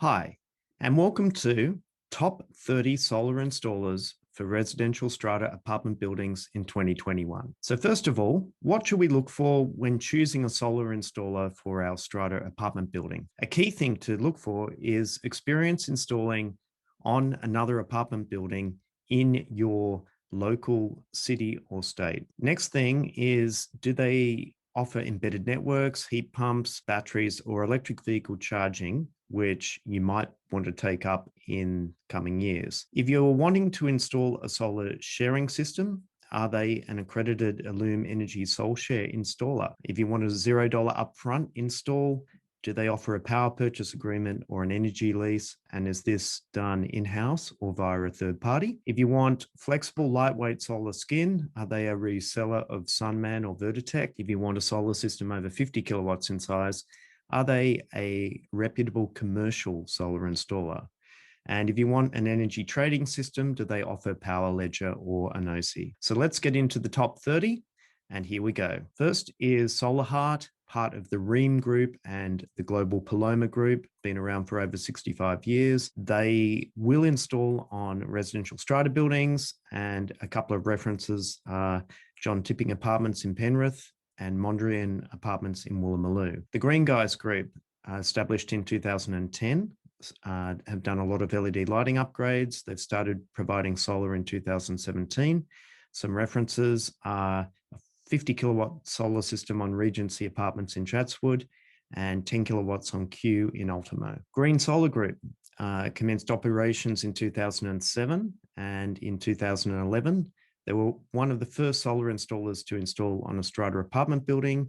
Hi, and welcome to Top 30 Solar Installers for Residential Strata Apartment Buildings in 2021. So first of all, what should we look for when choosing a solar installer for our Strata apartment building? A key thing to look for is experience installing on another apartment building in your local city or state. Next thing is, do they offer embedded networks, heat pumps, batteries, or electric vehicle charging, which you might want to take up in coming years. If you're wanting to install a solar sharing system, are they an accredited Allume Solshare installer? If you want a $0 upfront install, do they offer a power purchase agreement or an energy lease? And is this done in-house or via a third party? If you want flexible, lightweight solar skin, are they a reseller of Sunman or Vertitech? If you want a solar system over 50 kilowatts in size, are they a reputable commercial solar installer? And if you want an energy trading system, do they offer Power Ledger or an OC? So let's get into the top 30. And here we go. First is Solar Heart, part of the Ream Group and the Global Paloma Group, been around for over 65 years. They will install on residential strata buildings, and a couple of references are John Tipping Apartments in Penrith and Mondrian Apartments in Woolloomooloo. The Green Guys Group, established in 2010, have done a lot of LED lighting upgrades. They've started providing solar in 2017. Some references are a 50 kilowatt solar system on Regency Apartments in Chatswood and 10 kilowatts on Kew in Ultimo. Green Solar Group commenced operations in 2007, and in 2011, they were one of the first solar installers to install on a strata apartment building,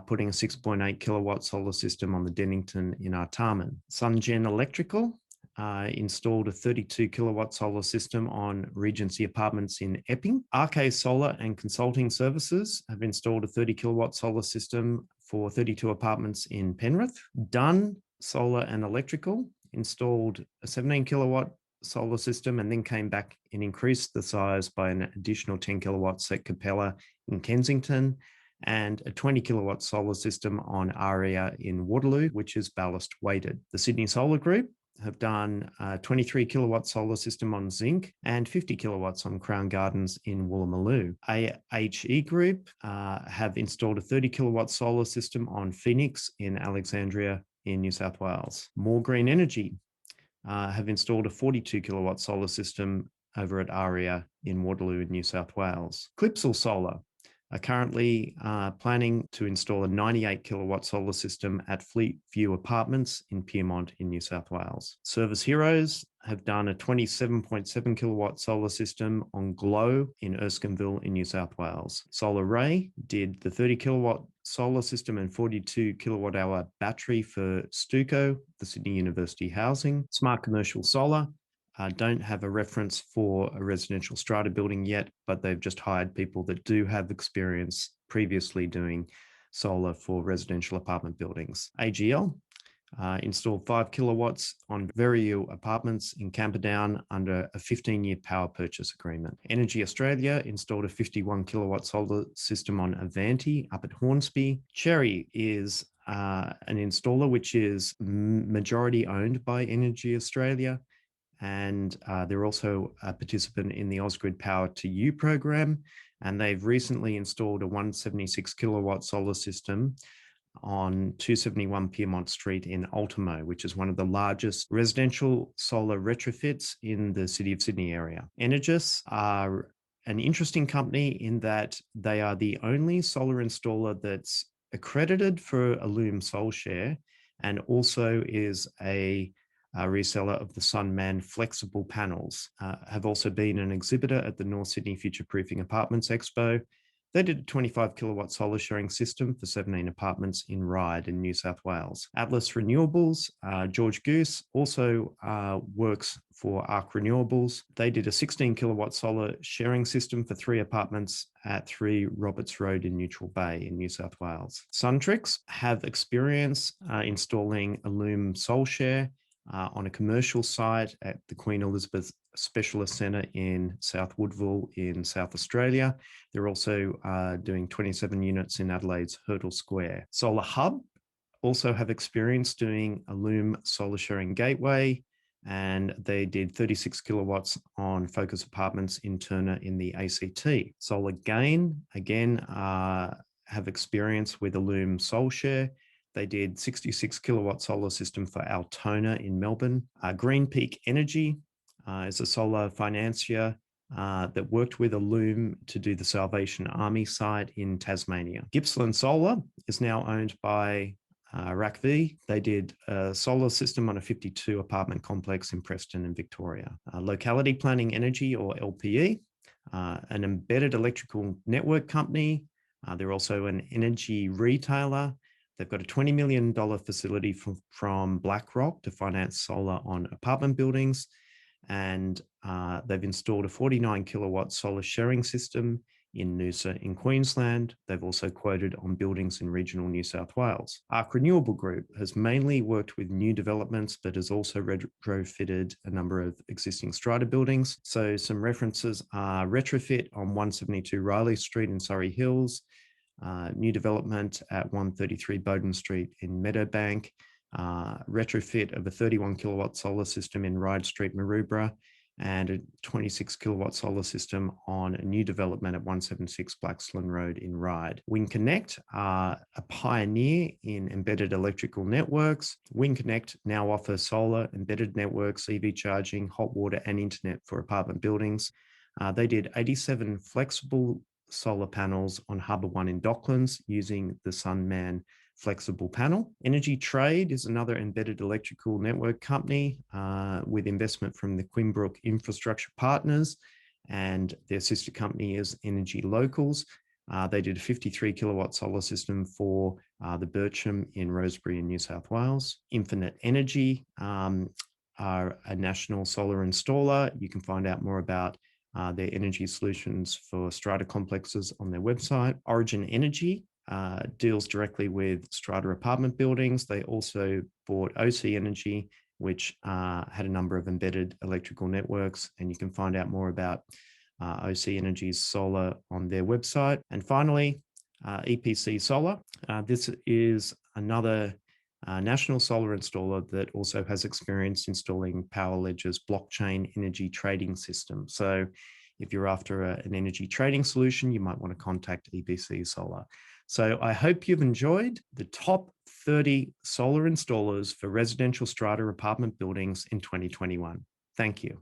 putting a 6.8 kilowatt solar system on the Dennington in Artarmon. SunGen Electrical installed a 32 kilowatt solar system on Regency Apartments in Epping. RK Solar and Consulting Services have installed a 30 kilowatt solar system for 32 apartments in Penrith. Dunn Solar and Electrical installed a 17 kilowatt solar system and then came back and increased the size by an additional 10 kilowatts at Capella in Kensington, and a 20 kilowatt solar system on Aria in Waterloo, which is ballast weighted. The Sydney Solar Group have done a 23 kilowatt solar system on Zinc and 50 kilowatts on Crown Gardens in Woolloomooloo. AHE Group have installed a 30 kilowatt solar system on Phoenix in Alexandria in New South Wales. More Green Energy have installed a 42 kilowatt solar system over at Aria in Waterloo in New South Wales. Clipsal Solar are currently planning to install a 98 kilowatt solar system at Fleet View Apartments in Pyrmont in New South Wales. Service Heroes have done a 27.7 kilowatt solar system on Glow in Erskineville in New South Wales. Solar Ray did the 30 kilowatt solar system and 42 kilowatt hour battery for Stuco, the Sydney University Housing. Smart Commercial Solar don't have a reference for a residential strata building yet, but they've just hired people that do have experience previously doing solar for residential apartment buildings. AGL installed 5 kilowatts on Verio Apartments in Camperdown under a 15-year power purchase agreement. Energy Australia installed a 51 kilowatt solar system on Avanti up at Hornsby. Cherry is an installer which is majority owned by Energy Australia, and they're also a participant in the Ausgrid Power to You program, and they've recently installed a 176 kilowatt solar system on 271 Pyrmont Street in Ultimo, which is one of the largest residential solar retrofits in the City of Sydney area. Energous are an interesting company in that they are the only solar installer that's accredited for Allume Solshare and also is a reseller of the Sunman flexible panels, have also been an exhibitor at the North Sydney Future Proofing Apartments Expo. They did a 25 kilowatt solar sharing system for 17 apartments in Ryde in New South Wales. Atlas Renewables, George Goose also works for Arc Renewables. They did a 16 kilowatt solar sharing system for 3 apartments at 3 Roberts Road in Neutral Bay in New South Wales. Suntrix have experience installing Allume Solshare on a commercial site at the Queen Elizabeth Specialist Centre in South Woodville in South Australia. They're also doing 27 units in Adelaide's Hurdle Square. Solar Hub also have experience doing Allume Solshare and Gateway, and they did 36 kilowatts on Focus Apartments in Turner in the ACT. Solar Gain, again, have experience with Allume Solshare. They did 66 kilowatt solar system for Altona in Melbourne. Green Peak Energy is a solar financier that worked with Allume to do the Salvation Army site in Tasmania. Gippsland Solar is now owned by RACV. They did a solar system on a 52 apartment complex in Preston and Victoria. Locality Planning Energy, or LPE, an embedded electrical network company. They're also an energy retailer. They've got a $20 million facility from BlackRock to finance solar on apartment buildings. And they've installed a 49 kilowatt solar sharing system in Noosa in Queensland. They've also quoted on buildings in regional New South Wales. Arc Renewable Group has mainly worked with new developments, but has also retrofitted a number of existing strata buildings. So some references are retrofit on 172 Riley Street in Surrey Hills, new development at 133 Bowden Street in Meadowbank, retrofit of a 31 kilowatt solar system in Ryde Street, Maroubra, and a 26 kilowatt solar system on a new development at 176 Blaxland Road in Ryde. WinConnect are a pioneer in embedded electrical networks. WinConnect now offers solar, embedded networks, EV charging, hot water, and internet for apartment buildings. They did 87 flexible solar panels on Harbour One in Docklands using the Sunman flexible panel. Energy Trade is another embedded electrical network company with investment from the Quimbrook Infrastructure Partners, and their sister company is Energy Locals. They did a 53 kilowatt solar system for the Bircham in Rosebery in New South Wales. Infinite Energy are a national solar installer. You can find out more about their energy solutions for strata complexes on their website. Origin Energy deals directly with strata apartment buildings. They also bought OC Energy, which had a number of embedded electrical networks, and you can find out more about OC Energy's solar on their website. And finally, EPC Solar. This is another national solar installer that also has experience installing PowerLedger's blockchain energy trading system. So if you're after an energy trading solution, you might want to contact EPC Solar. So I hope you've enjoyed the top 30 solar installers for residential strata apartment buildings in 2021. Thank you.